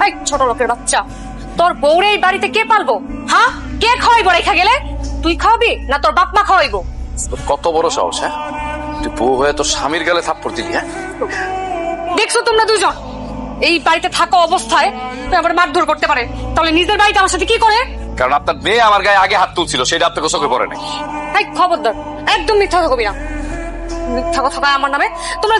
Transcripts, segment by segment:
এই ছোট লোকের বাচ্চা, তোর বউরে এই বাড়িতে কে পালবো? হ্যাঁ, কে খাওয়াইবো রেখা গেলে? তুই খাওয়াবি না তোর বাপ মা খাওয়াইবো? তোর কত বড় সাহস, হ্যাঁ? তুই বউ হয়ে তোর স্বামীর গালে থাপ্পড় দিলি, হ্যাঁ? দেখছো তোমরা দুজন এই বাড়িতে থাকা অবস্থায় তুই আমার মারধর করতে পারে, তাহলে নিজের বাড়িতে আমার সাথে কি করে? কারণ আপনার মেয়ে আমার গায়ে আগে হাত তুলছিল, সেটা আপনাকে চোখে পড়ে নাই। এই খবরদার, একদম মিথ্যা কথা কবি না। মিথ্যা কথা কয় আমার নামে। তোমরা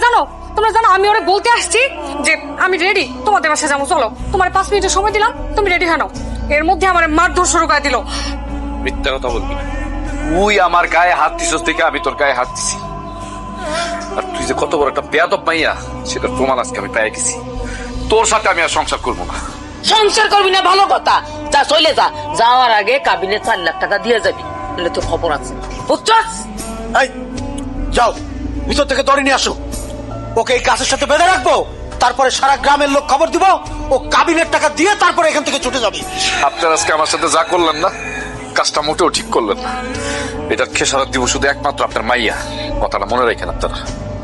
জানো আমি ওরে বলতে আসছি যে আমি রেডি, তোমাদের বাসায় যাবো, চলো। তোমার 5 মিনিটের সময় দিলাম, তুমি রেডি হয়ে নাও। এর মধ্যে আমার মারধর শুরু করে দিল। মিথ্যা কথা বলবি না। তুই আমার গায়ে হাত দিছিস থেকে আমি তোর গায়ে হাত দিছি। আর তুই যে কত বড় একটা বেয়াদব মাইয়া, সেটার প্রমাণ আজকে আমি পেয়ে গেছি। তোর সাথে আমি আর সংসার করবো না। সংসার করবি না ভালো কথা, যা চলে যা। যাওয়ার আগে কাবিনে 4 লাখ টাকা দিয়ে যাবি, তাহলে তোর খবর আছে, বুঝছস? এই যাও, ভিতর থেকে দড়ি নিয়ে আসো। ওকে এই গাছের সাথে বেঁধে রাখবো, তারপরে সারা গ্রামের লোক খবর দিব। ও কাবিনের টাকা দিয়ে তারপরে এখান থেকে ছুটে যাবে। আপনার আজকে আমার সাথে যা করলেন না, কাজটা মোটেও ঠিক করলেন না। এটার খেসারত দিব শুধু একমাত্র আপনার মাইয়া। কথাটা মনে রাখেন আপনারা।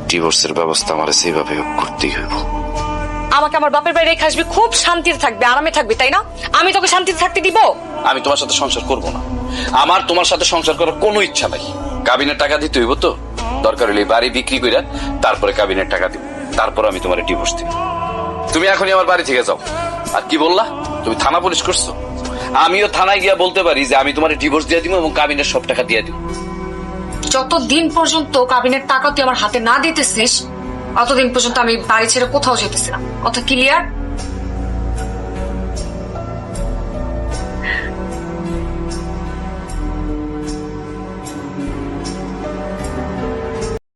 ডিভোর্সের ব্যবস্থা আমার সেইভাবে করতেই হইব। আমাকে আমার বাপের বাড়ি রেখে আসবি, খুব শান্তিতে থাকবে, আরামে থাকবি, তাই না? আমি তোকে শান্তিতে থাকতে দিব? আমি তোমার সাথে সংসার করব না। আমার তোমার সাথে সংসার করার কোনো ইচ্ছা নাই। কাবিনের টাকা দিতে হইব তো, দরকার হলে বাড়ি বিক্রি কইরা তারপরে কাবিনের টাকা দিব, তারপর আমি তোমার ডিভোর্স দিব। তুমি এখনই আমার বাড়ি থেকে যাও। আর কি বললা? তুমি থানা পুলিশ করছো? আমিও থানায় গিয়া বলতে পারি যে আমি তোমার ডিভোর্স দিয়ে দিব এবং কাবিনের সব টাকা দিয়ে দিব। যতদিন পর্যন্ত কাবিনের টাকা তুই আমার হাতে না দিতেছিস, অতদিন পর্যন্ত আমি বাড়ি ছেড়ে কোথাও যেতেছি না। কথা ক্লিয়ার?